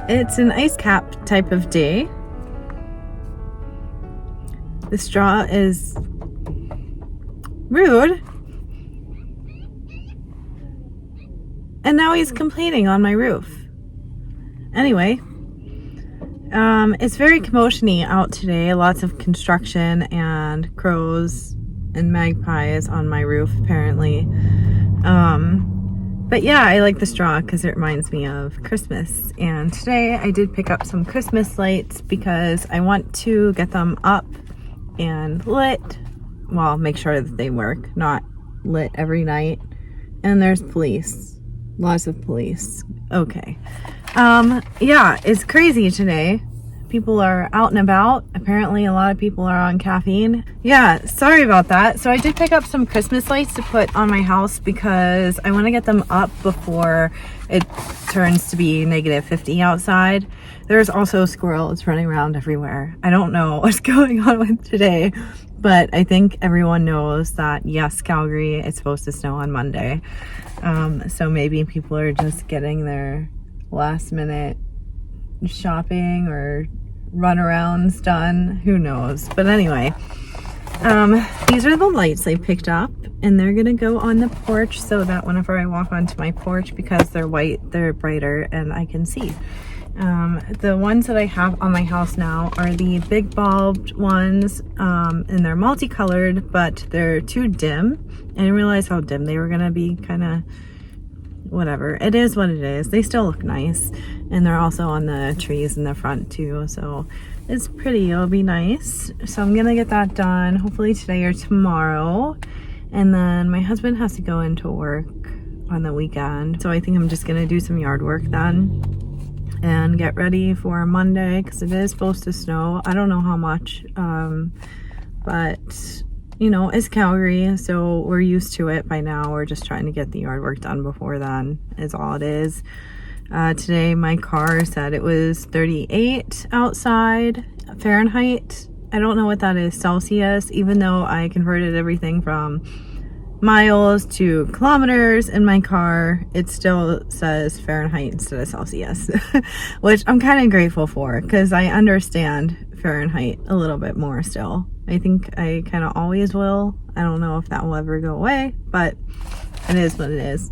It's an ice cap type of day. The straw is rude. And now he's complaining on my roof. Anyway, it's very commotion-y out today. Lots of construction and crows and magpies on my roof, apparently. But yeah, I like the straw because it reminds me of Christmas. And today I did pick up some Christmas lights because I want to get them up and lit. Well, make sure that they work, not lit every night. And there's police. Lots of police. Okay. Yeah, it's crazy today. People are out and about. Apparently a lot of people are on caffeine. Yeah, sorry about that. So I did pick up some Christmas lights to put on my house because I want to get them up before it turns to be -50 outside. There's also squirrels running around everywhere. I don't know what's going on with today, but I think everyone knows that yes, Calgary, it's supposed to snow on Monday. So maybe people are just getting their last minute shopping or runarounds done. Who knows? But anyway, these are the lights I picked up, and they're gonna go on the porch so that whenever I walk onto my porch, because they're white, they're brighter and I can see. The ones that I have on my house now are the big bulbed ones, and they're multicolored, but they're too dim. I didn't realize how dim they were gonna be. Kind of whatever, it is what it is. They still look nice, and they're also on the trees in the front too, so it's pretty. It'll be nice. So I'm gonna get that done hopefully today or tomorrow, and then my husband has to go into work on the weekend, so I think I'm just gonna do some yard work then and get ready for Monday because it is supposed to snow. I don't know how much, but you know, it's Calgary, so we're used to it by now. We're just trying to get the yard work done before then, is all it is. Today my car said it was 38 outside Fahrenheit. I don't know what that is Celsius, even though I converted everything from miles to kilometers in my car. It still says Fahrenheit instead of Celsius, which I'm kind of grateful for because I understand Fahrenheit a little bit more still. I think I kind of always will. I don't know if that will ever go away, but it is what it is.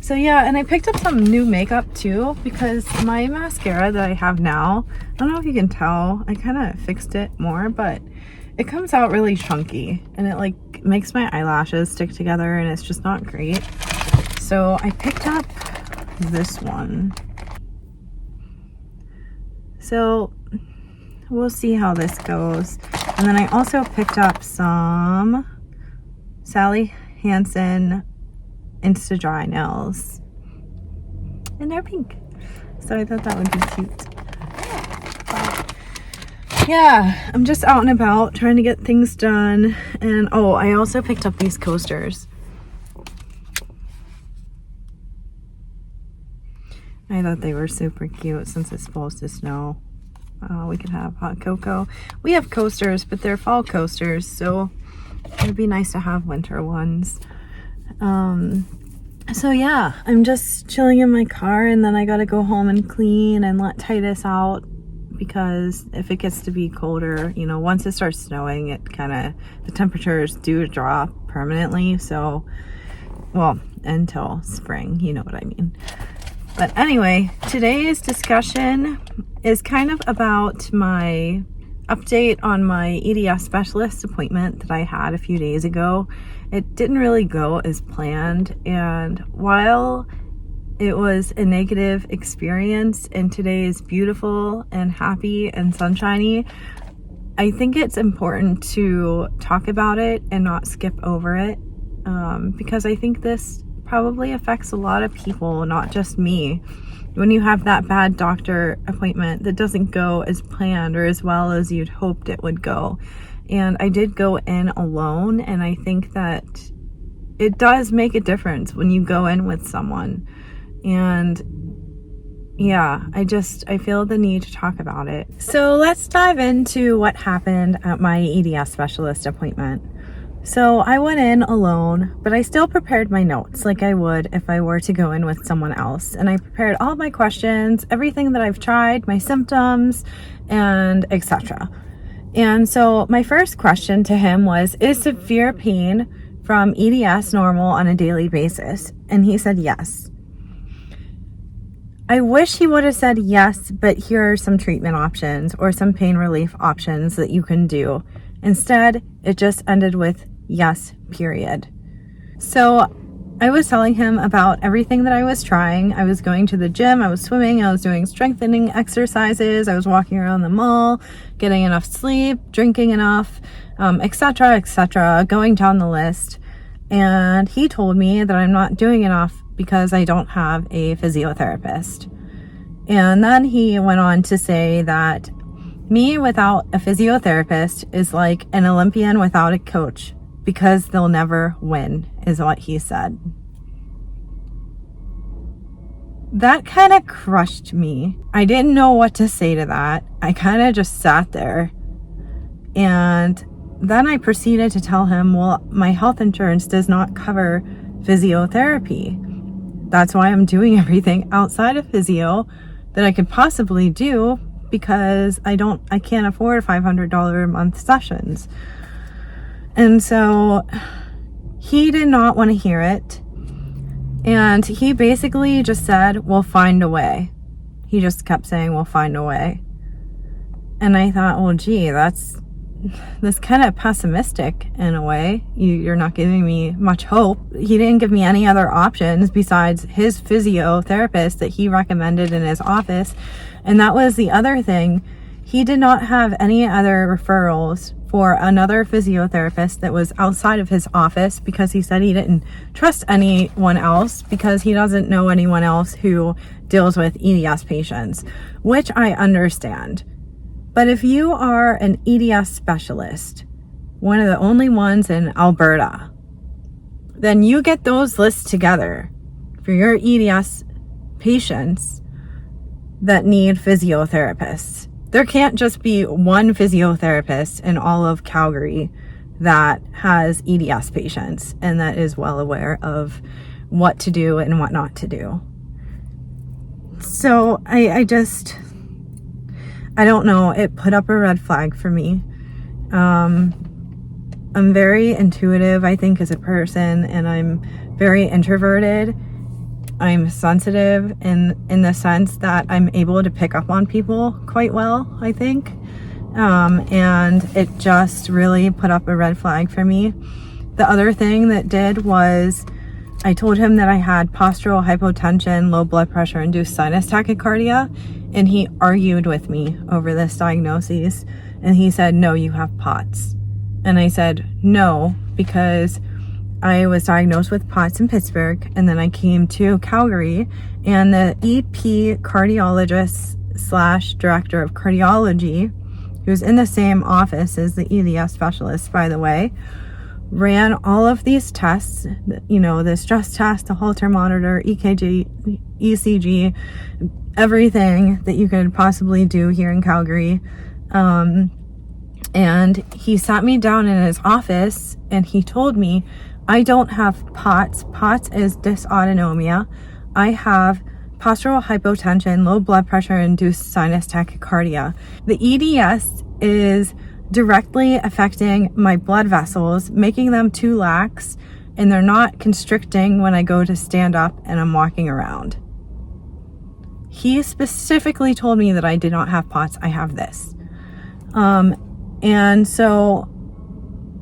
So yeah, and I picked up some new makeup too because my mascara that I have now, I don't know if you can tell, I kind of fixed it more, but it comes out really chunky and it like makes my eyelashes stick together and it's just not great. So I picked up this one. So we'll see how this goes. And then I also picked up some Sally Hansen Insta Dry nails, and they're pink, so I thought that would be cute. Yeah, I'm just out and about trying to get things done. And oh, I also picked up these coasters. I thought they were super cute since it's supposed to snow. We could have hot cocoa. We have coasters, but they're fall coasters, so it'd be nice to have winter ones. So yeah, I'm just chilling in my car, and then I gotta go home and clean and let Titus out because if it gets to be colder, you know, once it starts snowing, the temperatures do drop permanently. So, well, until spring, you know what I mean. But anyway, today's discussion is kind of about my update on my EDS specialist appointment that I had a few days ago. It didn't really go as planned, and while it was a negative experience and today is beautiful and happy and sunshiny, I think it's important to talk about it and not skip over it, because I think this probably affects a lot of people, not just me. When you have that bad doctor appointment that doesn't go as planned or as well as you'd hoped it would go. And I did go in alone, and I think that it does make a difference when you go in with someone. And yeah, I feel the need to talk about it. So let's dive into what happened at my EDS specialist appointment. So I went in alone, but I still prepared my notes like I would if I were to go in with someone else. And I prepared all my questions, everything that I've tried, my symptoms, and etc. And so my first question to him was, is severe pain from EDS normal on a daily basis? And he said yes. I wish he would have said yes, but here are some treatment options or some pain relief options that you can do. Instead, it just ended with yes, period. So I was telling him about everything that I was trying. I was going to the gym, I was swimming, I was doing strengthening exercises, I was walking around the mall, getting enough sleep, drinking enough, etc., going down the list. And he told me that I'm not doing enough because I don't have a physiotherapist. And then he went on to say that me without a physiotherapist is like an Olympian without a coach because they'll never win, is what he said. That kind of crushed me. I didn't know what to say to that. I kind of just sat there. And then I proceeded to tell him, well, my health insurance does not cover physiotherapy. That's why I'm doing everything outside of physio that I could possibly do because I can't afford $500 a month sessions. And so he did not want to hear it. And he basically just said, we'll find a way. He just kept saying, we'll find a way. And I thought, well, gee, that's kind of pessimistic in a way. You're not giving me much hope. He didn't give me any other options besides his physiotherapist that he recommended in his office. And that was the other thing. He did not have any other referrals for another physiotherapist that was outside of his office because he said he didn't trust anyone else because he doesn't know anyone else who deals with EDS patients, which I understand. But if you are an EDS specialist, one of the only ones in Alberta, then you get those lists together for your EDS patients that need physiotherapists. There can't just be one physiotherapist in all of Calgary that has EDS patients and that is well aware of what to do and what not to do. So I don't know, it put up a red flag for me. I'm very intuitive, I think, as a person, and I'm very introverted. I'm sensitive in the sense that I'm able to pick up on people quite well, I think. And it just really put up a red flag for me. The other thing that did was I told him that I had postural hypotension, low blood pressure induced sinus tachycardia, and he argued with me over this diagnosis. And he said, no, you have POTS. And I said, no, because I was diagnosed with POTS in Pittsburgh, and then I came to Calgary, and the EP cardiologist / director of cardiology, who's in the same office as the EDS specialist, by the way, ran all of these tests, the stress test, the Holter monitor, EKG, ECG, everything that you could possibly do here in Calgary. And he sat me down in his office and he told me, I don't have POTS. POTS is dysautonomia. I have postural hypotension, low blood pressure induced sinus tachycardia. The EDS is directly affecting my blood vessels, making them too lax, and they're not constricting when I go to stand up and I'm walking around. He specifically told me that I did not have POTS. I have this. And so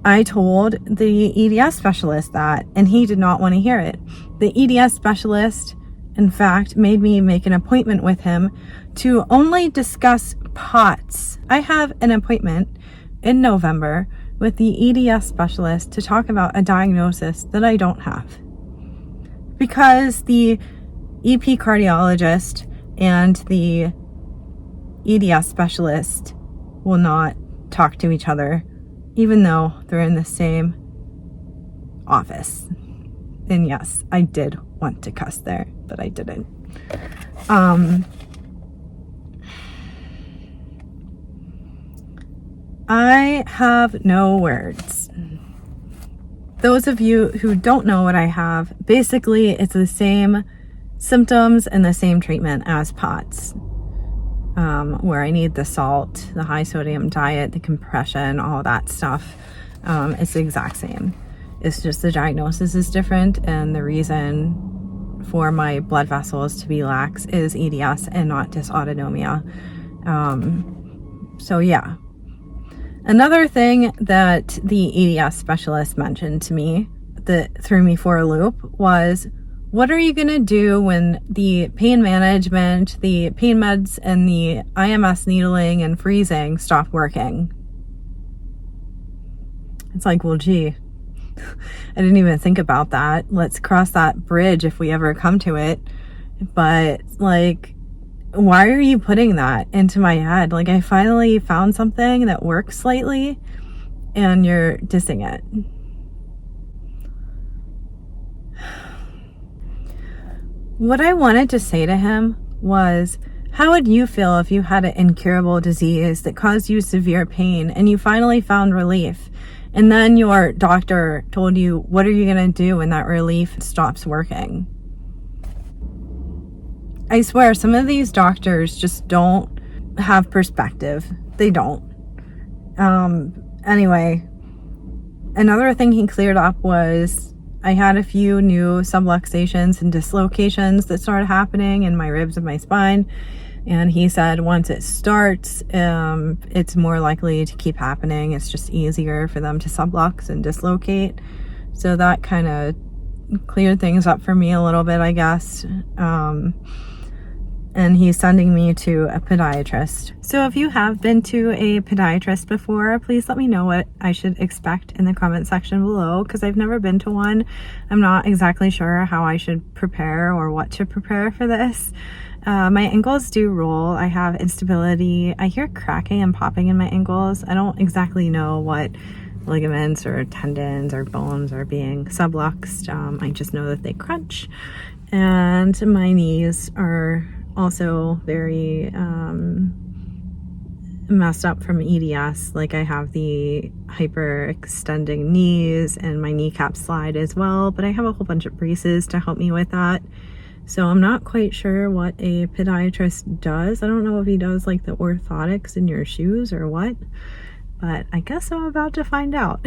I told the EDS specialist that, and he did not want to hear it. The EDS specialist, in fact, made me make an appointment with him to only discuss POTS. I have an appointment in November with the EDS specialist to talk about a diagnosis that I don't have. Because the EP cardiologist and the EDS specialist will not talk to each other, even though they're in the same office. And yes, I did want to cuss there, but I didn't. I have no words. those of you who don't know what I have, basically it's the same symptoms and the same treatment as POTS, where I need the salt, the high sodium diet, the compression, all that stuff. It's the exact same. It's just the diagnosis is different, and the reason for my blood vessels to be lax is EDS and not dysautonomia. So yeah. Another thing that the EDS specialist mentioned to me that threw me for a loop was, what are you going to do when the pain management, the pain meds, and the IMS needling and freezing stop working? It's like, well, gee, I didn't even think about that. Let's cross that bridge if we ever come to it. But like, why are you putting that into my head? Like, I finally found something that works slightly and you're dissing it. What I wanted to say to him was, how would you feel if you had an incurable disease that caused you severe pain and you finally found relief? And then your doctor told you, what are you going to do when that relief stops working? I swear, some of these doctors just don't have perspective. They don't. Anyway, another thing he cleared up was I had a few new subluxations and dislocations that started happening in my ribs and my spine. And he said once it starts, it's more likely to keep happening. It's just easier for them to sublux and dislocate. So that kind of cleared things up for me a little bit, I guess. And he's sending me to a podiatrist. So if you have been to a podiatrist before, please let me know what I should expect in the comment section below, because I've never been to one. I'm not exactly sure how I should prepare or what to prepare for this. My ankles do roll. I have instability. I hear cracking and popping in my ankles. I don't exactly know what ligaments or tendons or bones are being subluxed. I just know that they crunch. And my knees are also very messed up from EDS. Like, I have the hyperextending knees and my kneecaps slide as well, but I have a whole bunch of braces to help me with that. So I'm not quite sure what a podiatrist does. I don't know if he does like the orthotics in your shoes or what, but I guess I'm about to find out.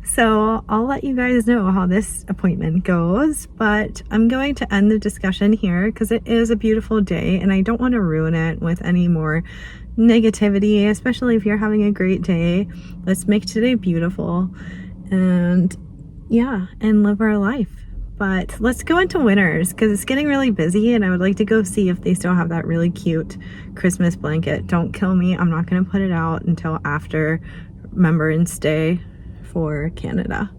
So I'll let you guys know how this appointment goes, but I'm going to end the discussion here because it is a beautiful day and I don't want to ruin it with any more negativity, especially if you're having a great day. Let's make today beautiful and yeah, and live our life. But let's go into winners because it's getting really busy and I would like to go see if they still have that really cute Christmas blanket. Don't kill me. I'm not going to put it out until after Remembrance Day for Canada.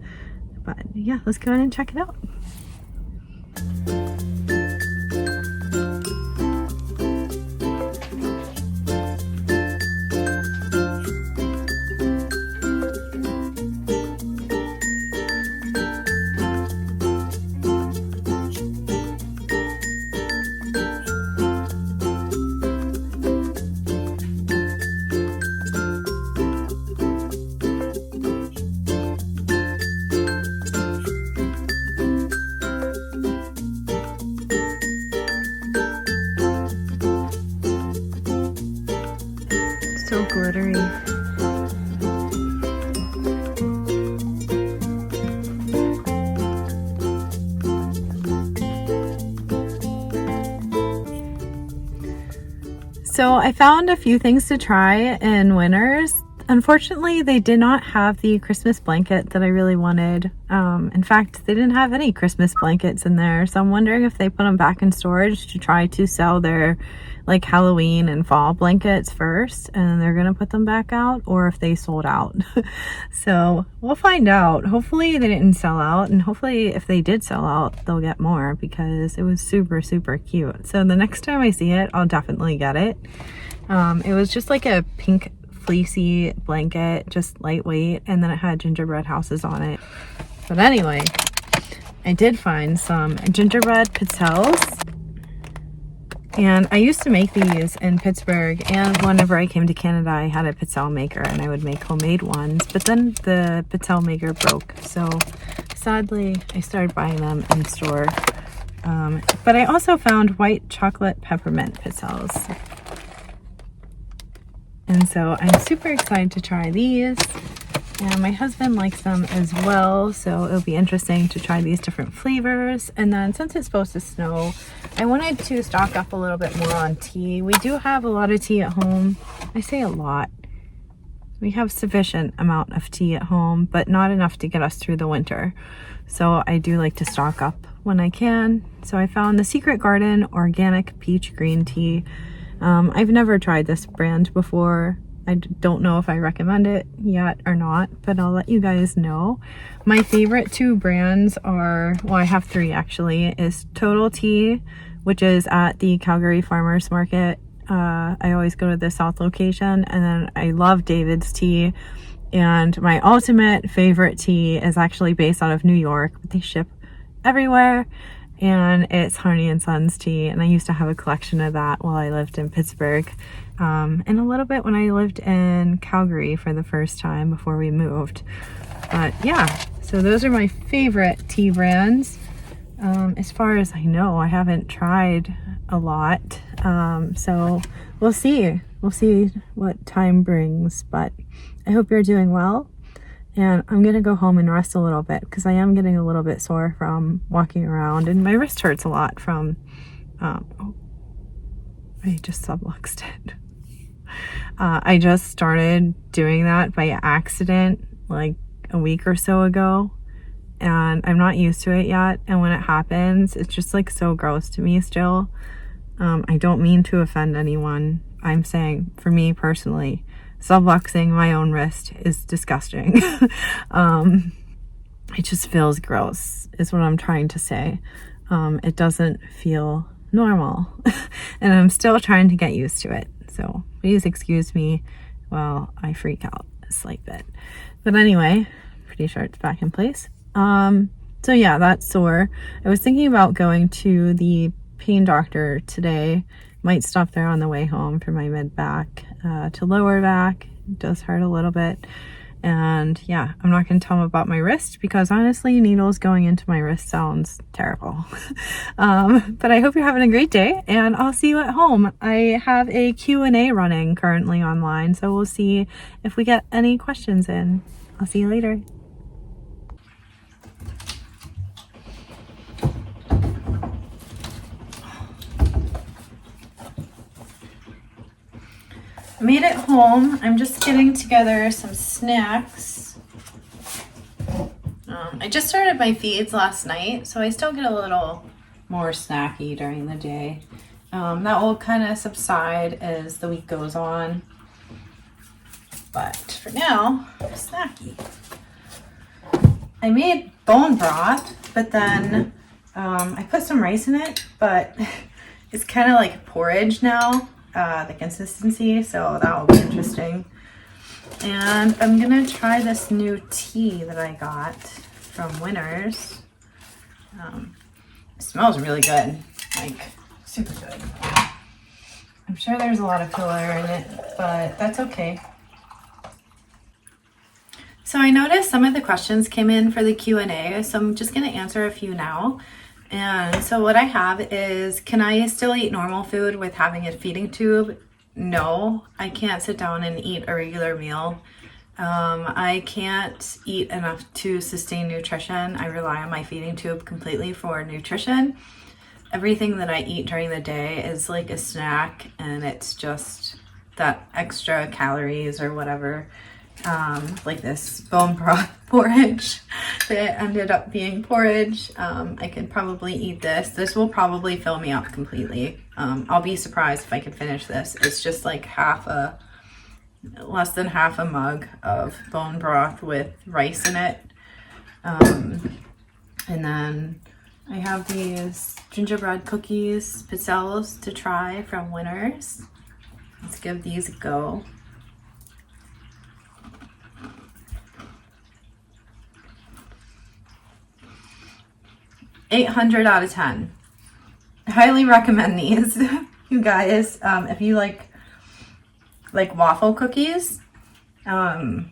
But yeah, let's go ahead and check it out. So glittery. So I found a few things to try in Winners. Unfortunately, they did not have the Christmas blanket that I really wanted. In fact, they didn't have any Christmas blankets in there. So I'm wondering if they put them back in storage to try to sell their like Halloween and fall blankets first, and then they're gonna put them back out, or if they sold out. So we'll find out. Hopefully they didn't sell out, and hopefully if they did sell out, they'll get more because it was super, super cute. So the next time I see it, I'll definitely get it. It was just like a pink fleecy blanket, just lightweight, and then it had gingerbread houses on it. But anyway, I did find some gingerbread pizzelles. And I used to make these in Pittsburgh, and whenever I came to Canada, I had a pizzelle maker and I would make homemade ones, but then the pizzelle maker broke. So sadly I started buying them in store. But I also found white chocolate peppermint pizzelles. And so I'm super excited to try these. And my husband likes them as well, so it'll be interesting to try these different flavors. And then since it's supposed to snow, I wanted to stock up a little bit more on tea. We do have a lot of tea at home. I say a lot. We have sufficient amount of tea at home, but not enough to get us through the winter. So I do like to stock up when I can. So I found the Secret Garden Organic Peach Green Tea. I've never tried this brand before. I don't know if I recommend it yet or not, but I'll let you guys know. My favorite two brands are, well, I have three actually, is Total Tea, which is at the Calgary Farmers Market. I always go to the South location, and then I love David's Tea. And my ultimate favorite tea is actually based out of New York, but they ship everywhere. And it's Harney and Sons tea, and I used to have a collection of that while I lived in Pittsburgh, and a little bit when I lived in Calgary for the first time before we moved. But yeah, so those are my favorite tea brands. As far as I know, I haven't tried a lot, so we'll see what time brings. But I hope you're doing well. And I'm gonna go home and rest a little bit because I am getting a little bit sore from walking around, and my wrist hurts a lot from, I just subluxed it. I just started doing that by accident like a week or so ago, and I'm not used to it yet. And when it happens, it's just like so gross to me still. I don't mean to offend anyone. I'm saying for me personally, subluxing my own wrist is disgusting. It just feels gross is what I'm trying to say. It doesn't feel normal and I'm still trying to get used to it. So please excuse me while I freak out a slight bit. But anyway, pretty sure it's back in place. So yeah, that's sore. I was thinking about going to the pain doctor today. Might stop there on the way home for my mid back to lower back. It does hurt a little bit. And yeah, I'm not going to tell them about my wrist because honestly, needles going into my wrist sounds terrible. But I hope you're having a great day, and I'll see you at home. I have a Q&A running currently online, so we'll see if we get any questions in. I'll see you later. I made it home. I'm just getting together some snacks. I just started my feeds last night, so I still get a little more snacky during the day. That will kind of subside as the week goes on. But for now, snacky. I made bone broth, but then I put some rice in it, but it's kind of like porridge now. The consistency, so that will be interesting. And I'm gonna try this new tea that I got from Winners. It smells really good, like super good. I'm sure there's a lot of filler in it, but that's okay. So I noticed some of the questions came in for the Q&A, so I'm just gonna answer a few now. And so what I have is, can I still eat normal food with having a feeding tube? No, I can't sit down and eat a regular meal. I can't eat enough to sustain nutrition. I rely on my feeding tube completely for nutrition. Everything that I eat during the day is like a snack, and it's just that extra calories or whatever. Like this bone broth porridge that ended up being porridge. I could probably eat this. This will probably fill me up completely. I'll be surprised if I can finish this. It's just like less than half a mug of bone broth with rice in it. And then I have these gingerbread cookies, pizzelles to try from Winners. Let's give these a go. 800 out of 10. I highly recommend these, you guys. If you like waffle cookies, go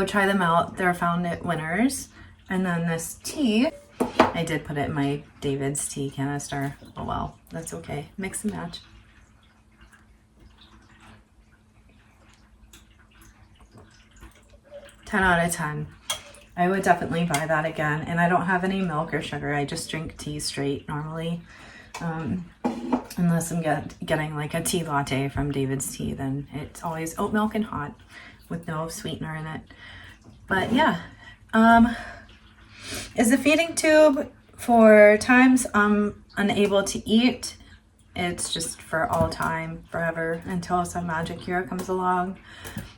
try them out. They're found at Winners. And then this tea, I did put it in my David's tea canister. Oh well, that's okay. Mix and match. Ten out of 10. I would definitely buy that again. And I don't have any milk or sugar. I just drink tea straight normally. Unless I'm getting like a tea latte from David's Tea, then it's always oat milk and hot with no sweetener in it. But yeah, is the feeding tube for times I'm unable to eat. It's just for all time, forever, until some magic cure comes along.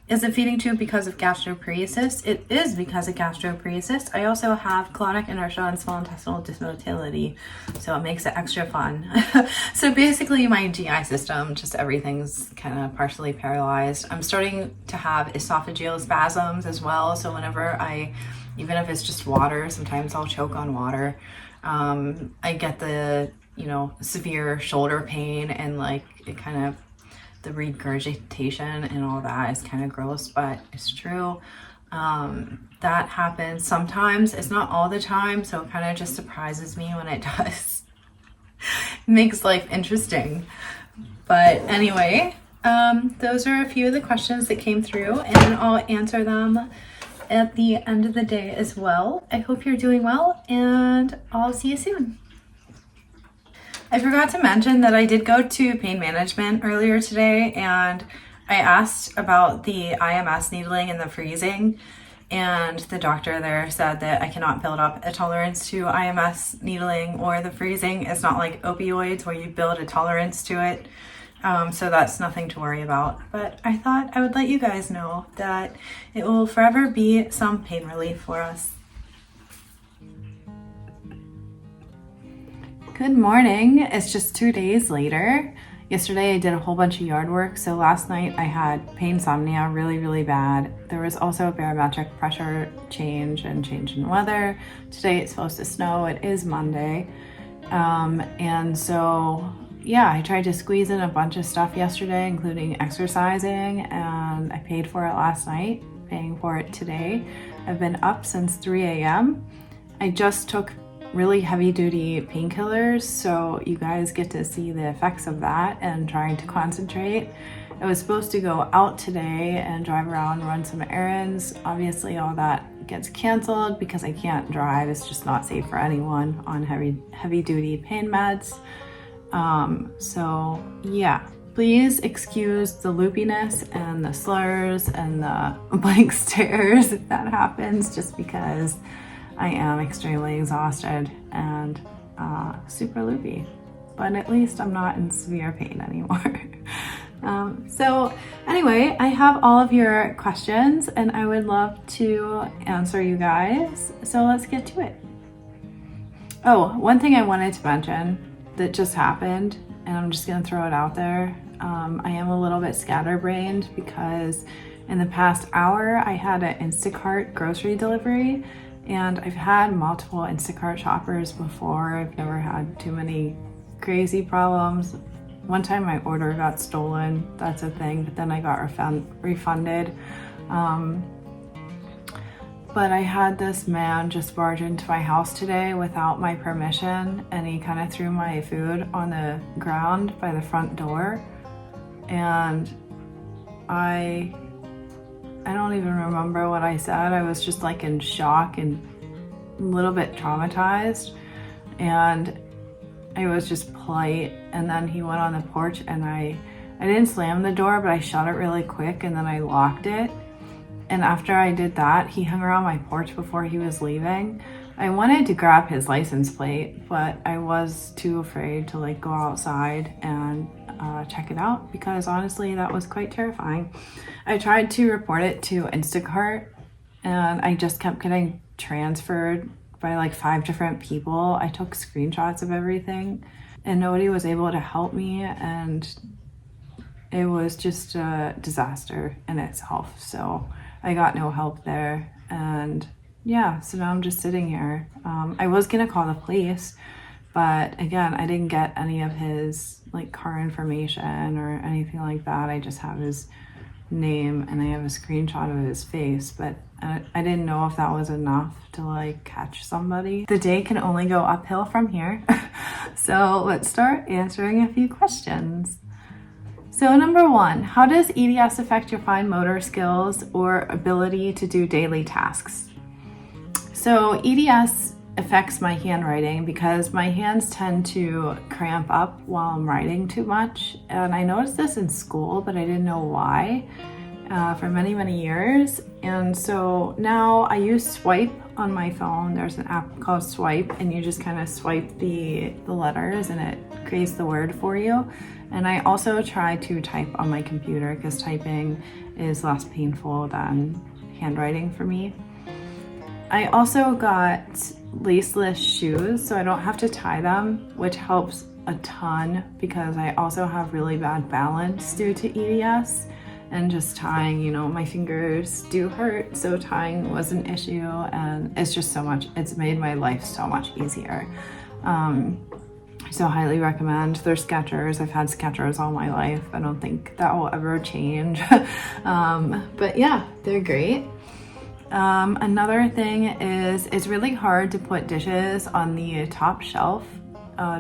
Is the feeding tube because of gastroparesis? It is because of gastroparesis. I also have colonic inertia and small intestinal dysmotility, so it makes it extra fun. So basically my GI system, just everything's kind of partially paralyzed. I'm starting to have esophageal spasms as well, so whenever even if it's just water, sometimes I'll choke on water. I get the, severe shoulder pain, and like it kind of, the regurgitation and all that is kind of gross, but it's true. That happens sometimes. It's not all the time, so it kind of just surprises me when it does. It makes life interesting. But anyway, those are a few of the questions that came through, and I'll answer them at the end of the day as well. I hope you're doing well, and I'll see you soon. I forgot to mention that I did go to pain management earlier today, and I asked about the IMS needling and the freezing, and the doctor there said that I cannot build up a tolerance to IMS needling or the freezing. It's not like opioids where you build a tolerance to it. So that's nothing to worry about. But I thought I would let you guys know that it will forever be some pain relief for us. Good morning. It's just 2 days later. Yesterday I did a whole bunch of yard work, so last night I had painsomnia really, really bad. There was also a barometric pressure change and change in weather. Today it's supposed to snow. It is Monday. And so, yeah, I tried to squeeze in a bunch of stuff yesterday, including exercising, and I paid for it last night, paying for it today. I've been up since 3 a.m. I just took really heavy duty painkillers, so you guys get to see the effects of that and trying to concentrate. I was supposed to go out today and drive around, run some errands. Obviously all that gets canceled because I can't drive. It's just not safe for anyone on heavy duty pain meds. So yeah, please excuse the loopiness and the slurs and the blank stares if that happens, just because I am extremely exhausted and super loopy, but at least I'm not in severe pain anymore. So anyway, I have all of your questions and I would love to answer you guys. So let's get to it. Oh, one thing I wanted to mention that just happened, and I'm just gonna throw it out there. I am a little bit scatterbrained because in the past hour I had an Instacart grocery delivery. And I've had multiple Instacart shoppers before. I've never had too many crazy problems. One time my order got stolen, that's a thing, but then I got refunded. But I had this man just barge into my house today without my permission, and he kind of threw my food on the ground by the front door. And I don't even remember what I said. I was just like in shock and a little bit traumatized, and I was just polite. And then he went on the porch, and I didn't slam the door, but I shut it really quick, and then I locked it. And after I did that, he hung around my porch before he was leaving. I wanted to grab his license plate, but I was too afraid to like go outside and check it out, because honestly that was quite terrifying. I tried to report it to Instacart, and I just kept getting transferred by like 5 different people. I took screenshots of everything and nobody was able to help me, and it was just a disaster in itself. So I got no help there, and yeah, so now I'm just sitting here. I was gonna call the police, but again, I didn't get any of his like car information or anything like that. I just have his name and I have a screenshot of his face, but I didn't know if that was enough to like catch somebody. The day can only go uphill from here. So let's start answering a few questions. So number one, how does EDS affect your fine motor skills or ability to do daily tasks? So EDS affects my handwriting because my hands tend to cramp up while I'm writing too much. And I noticed this in school, but I didn't know why for many, many years. And so now I use Swipe on my phone. There's an app called Swipe, and you just kind of swipe the letters and it creates the word for you. And I also try to type on my computer because typing is less painful than handwriting for me. I also got laceless shoes, so I don't have to tie them, which helps a ton because I also have really bad balance due to EDS. And just tying, you know, my fingers do hurt, so tying was an issue, and it's just so much, it's made my life so much easier. So highly recommend. They're Skechers. I've had Skechers all my life. I don't think that will ever change. But yeah, they're great. Another thing is it's really hard to put dishes on the top shelf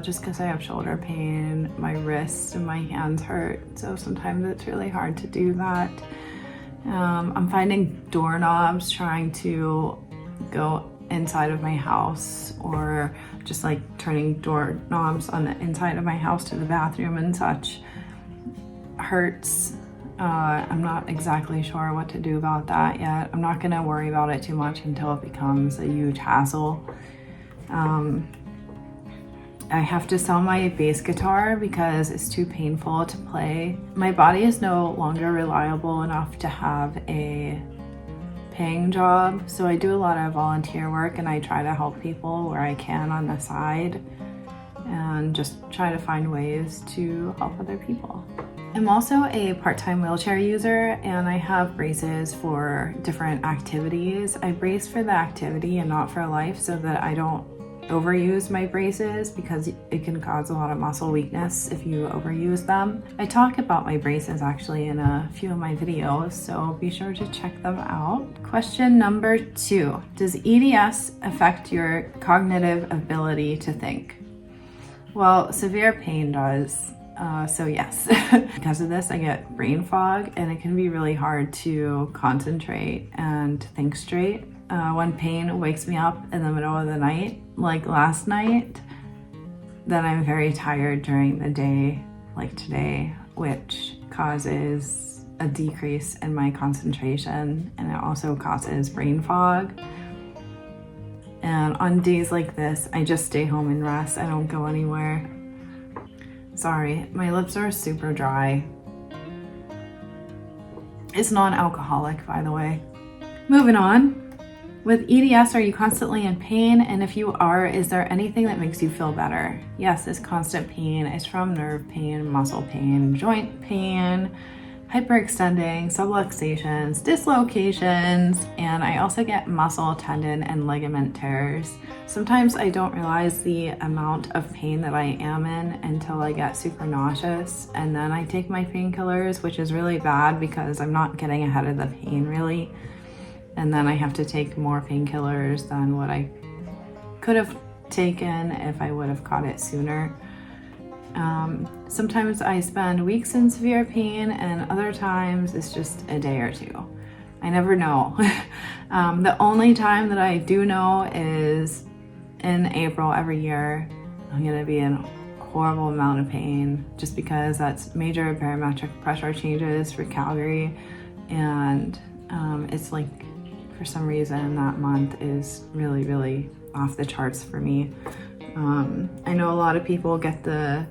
just because I have shoulder pain, my wrists and my hands hurt. So sometimes it's really hard to do that. I'm finding doorknobs trying to go inside of my house, or just like turning doorknobs on the inside of my house to the bathroom and such hurts. I'm not exactly sure what to do about that yet. I'm not gonna worry about it too much until it becomes a huge hassle. I have to sell my bass guitar because it's too painful to play. My body is no longer reliable enough to have a paying job, so I do a lot of volunteer work and I try to help people where I can on the side and just try to find ways to help other people. I'm also a part-time wheelchair user and I have braces for different activities. I brace for the activity and not for life so that I don't overuse my braces because it can cause a lot of muscle weakness if you overuse them. I talk about my braces actually in a few of my videos, so be sure to check them out. Question number 2, does EDS affect your cognitive ability to think? Well, severe pain does. So yes, because of this I get brain fog and it can be really hard to concentrate and think straight. When pain wakes me up in the middle of the night, like last night, then I'm very tired during the day, like today, which causes a decrease in my concentration, and it also causes brain fog. And on days like this, I just stay home and rest. I don't go anywhere. Sorry, my lips are super dry. It's non-alcoholic, by the way. Moving on. With EDS, are you constantly in pain? And if you are, is there anything that makes you feel better? Yes, it's constant pain. It's from nerve pain, muscle pain, joint pain, hyperextending, subluxations, dislocations, and I also get muscle, tendon, and ligament tears. Sometimes I don't realize the amount of pain that I am in until I get super nauseous, and then I take my painkillers, which is really bad because I'm not getting ahead of the pain really. And then I have to take more painkillers than what I could have taken if I would have caught it sooner. Sometimes I spend weeks in severe pain and other times it's just a day or two. I never know. The only time that I do know is in April every year. I'm gonna be in a horrible amount of pain just because that's major barometric pressure changes for Calgary, and it's like, for some reason that month is really, really off the charts for me. I know a lot of people get the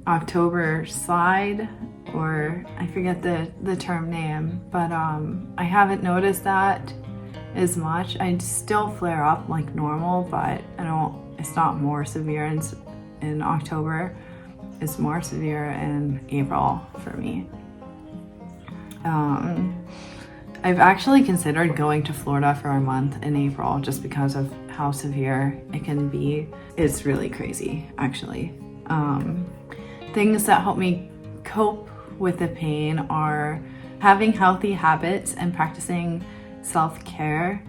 October slide, or I forget the term name, but I haven't noticed that as much. I still flare up like normal, but it's not more severe in October. It's more severe in April for me. I've actually considered going to Florida for a month in April just because of how severe it can be. It's really crazy, actually. Things that help me cope with the pain are Having healthy habits and practicing self-care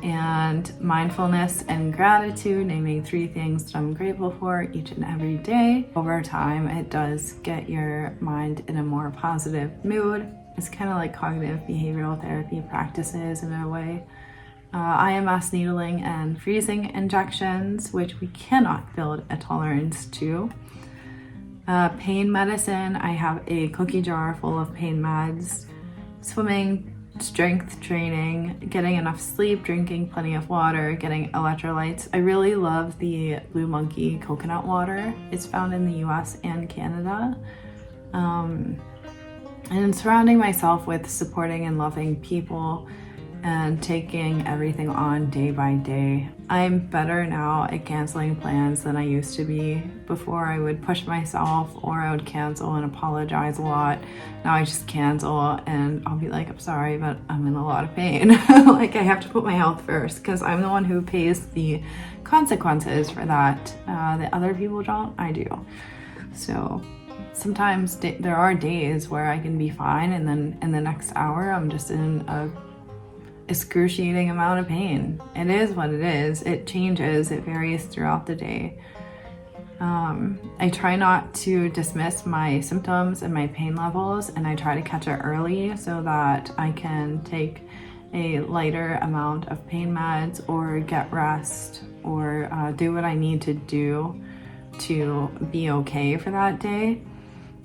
and mindfulness and gratitude, naming 3 things that I'm grateful for each and every day. Over time, it does get your mind in a more positive mood. It's kind of like cognitive behavioral therapy practices in a way. IMS needling and freezing injections, which we cannot build a tolerance to. Pain medicine, I have a cookie jar full of pain meds. Swimming, strength training, getting enough sleep, drinking plenty of water, getting electrolytes. I really love the Blue Monkey coconut water. It's found in the US and Canada. And surrounding myself with supporting and loving people and taking everything on day by day. I'm better now at canceling plans than I used to be. Before I would push myself or I would cancel and apologize a lot. Now I just cancel and I'll be like, I'm sorry, but I'm in a lot of pain. Like I have to put my health first because I'm the one who pays the consequences for that. The other people don't, I do. So sometimes there are days where I can be fine and then in the next hour I'm just in a excruciating amount of pain. It is what it is. It changes. It varies throughout the day. I try not to dismiss my symptoms and my pain levels, and I try to catch it early so that I can take a lighter amount of pain meds or get rest or do what I need to do to be okay for that day.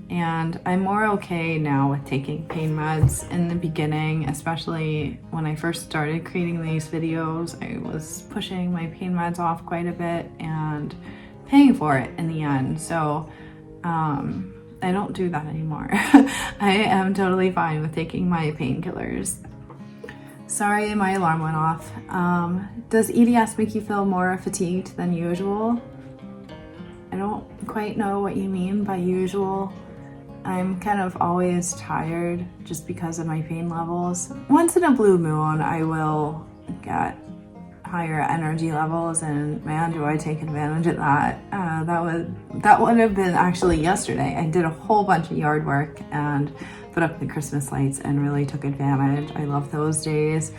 And I'm more okay now with taking pain meds. In the beginning, especially when I first started creating these videos, I was pushing my pain meds off quite a bit and paying for it in the end. So I don't do that anymore. I am totally fine with taking my painkillers. Sorry, my alarm went off. Does EDS make you feel more fatigued than usual? I don't quite know what you mean by usual. I'm kind of always tired just because of my pain levels. Once in a blue moon, I will get higher energy levels, and man, do I take advantage of that. That would have been actually yesterday. I did a whole bunch of yard work and put up the Christmas lights and really took advantage. I love those days.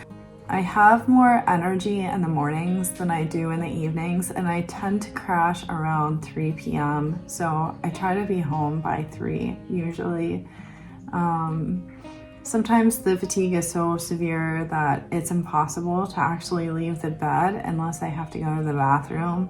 I have more energy in the mornings than I do in the evenings, and I tend to crash around 3 p.m. So I try to be home by 3 usually. Sometimes the fatigue is so severe that it's impossible to actually leave the bed unless I have to go to the bathroom.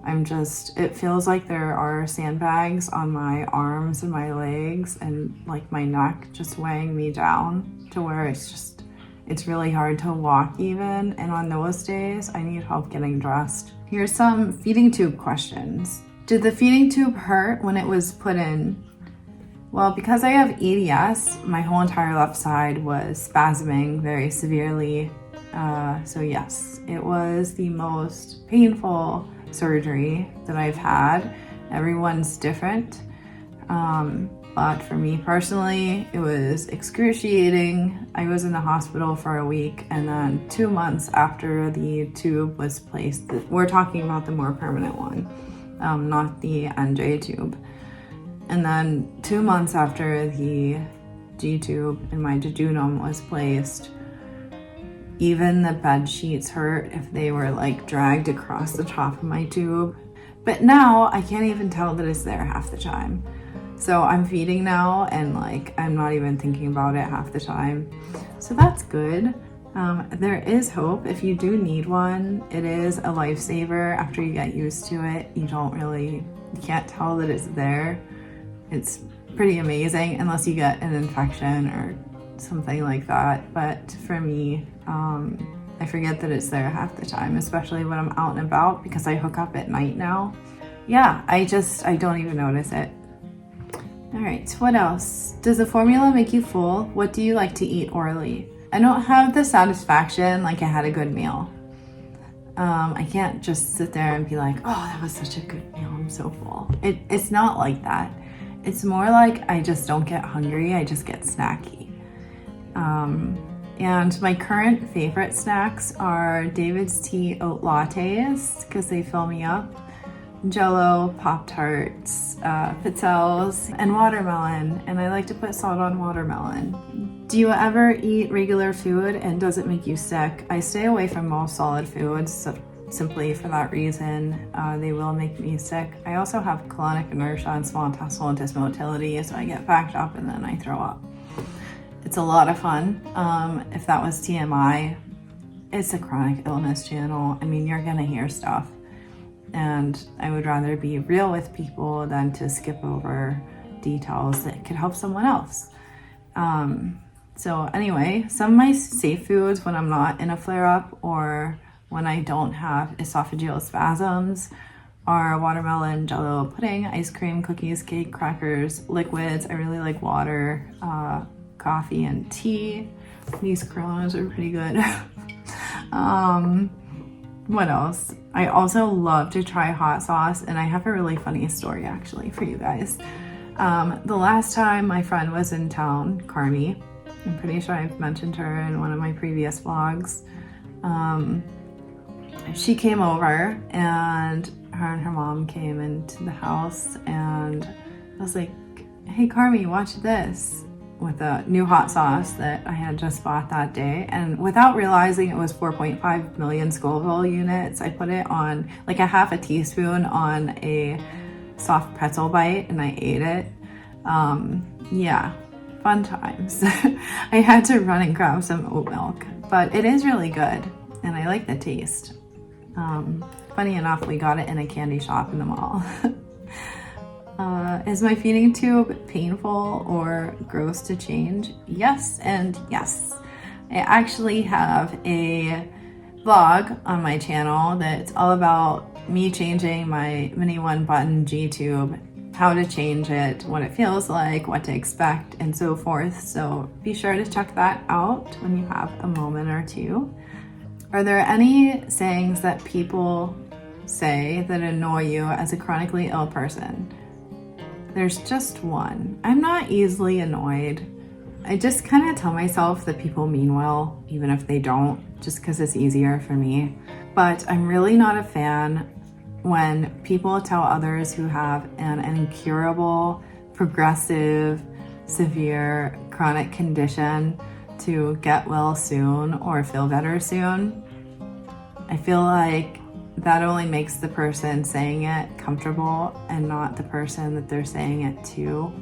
It feels like there are sandbags on my arms and my legs and like my neck just weighing me down to where it's really hard to walk even, and on those days, I need help getting dressed. Here's some feeding tube questions. Did the feeding tube hurt when it was put in? Well, because I have EDS, my whole entire left side was spasming very severely. So yes, it was the most painful surgery that I've had. Everyone's different. But for me personally, it was excruciating. I was in the hospital for a week, and then 2 months after the tube was placed, we're talking about the more permanent one, not the NJ tube. And then 2 months after the G tube in my jejunum was placed, even the bed sheets hurt if they were like dragged across the top of my tube. But now I can't even tell that it's there half the time. So I'm feeding now and like I'm not even thinking about it half the time. So that's good. There is hope if you do need one. It is a lifesaver after you get used to it. You can't tell that it's there. It's pretty amazing unless you get an infection or something like that. But for me, I forget that it's there half the time, especially when I'm out and about because I hook up at night now. Yeah, I don't even notice it. All right, what else? Does the formula make you full? What do you like to eat orally? I don't have the satisfaction like I had a good meal. I can't just sit there and be like, oh, that was such a good meal, I'm so full. It's not like that. It's more like I just don't get hungry, I just get snacky. And my current favorite snacks are David's Tea oat lattes because they fill me up. Jell-O, Pop-Tarts, pizzelles, and watermelon, and I like to put salt on watermelon. Do you ever eat regular food and does it make you sick? I stay away from most solid foods, so simply for that reason. They will make me sick. I also have colonic inertia and small intestinal dysmotility, so I get backed up and then I throw up. It's a lot of fun. If that was TMI, it's a chronic illness channel. I mean, you're gonna hear stuff. And I would rather be real with people than to skip over details that could help someone else. So anyway, some of my safe foods when I'm not in a flare-up or when I don't have esophageal spasms are watermelon, Jell-O, pudding, ice cream, cookies, cake, crackers, liquids. I really like water, coffee, and tea. These Coronas are pretty good. What else? I also love to try hot sauce, and I have a really funny story actually for you guys. The last time my friend was in town, Carmi, I'm pretty sure I've mentioned her in one of my previous vlogs. She came over and her mom came into the house, and I was like, hey Carmi, watch this, with a new hot sauce that I had just bought that day. And without realizing it was 4.5 million Scoville units, I put it on like a half a teaspoon on a soft pretzel bite and I ate it. Yeah, fun times. I had to run and grab some oat milk, but it is really good and I like the taste. Funny enough, we got it in a candy shop in the mall. Is my feeding tube painful or gross to change? Yes and yes. I actually have a vlog on my channel that's all about me changing my mini 1-button G-tube, how to change it, what it feels like, what to expect, and so forth. So be sure to check that out when you have a moment or two. Are there any sayings that people say that annoy you as a chronically ill person? There's just one. I'm not easily annoyed. I just kind of tell myself that people mean well, even if they don't, just because it's easier for me. But I'm really not a fan when people tell others who have an incurable, progressive, severe, chronic condition to get well soon or feel better soon. I feel like that only makes the person saying it comfortable and not the person that they're saying it to.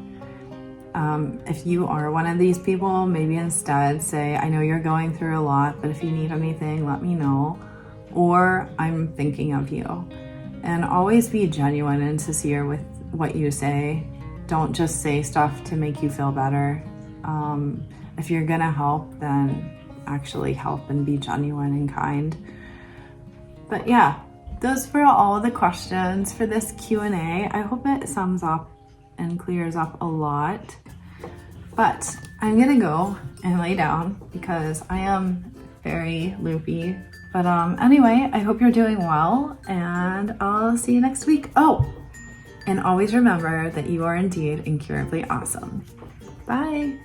If you are one of these people, maybe instead say, I know you're going through a lot, but if you need anything, let me know. Or I'm thinking of you. And always be genuine and sincere with what you say. Don't just say stuff to make you feel better. If you're gonna help, then actually help and be genuine and kind. But yeah, those were all the questions for this Q&A. I hope it sums up and clears up a lot. But I'm gonna go and lay down because I am very loopy. But anyway, I hope you're doing well and I'll see you next week. Oh, and always remember that you are indeed incurably awesome. Bye.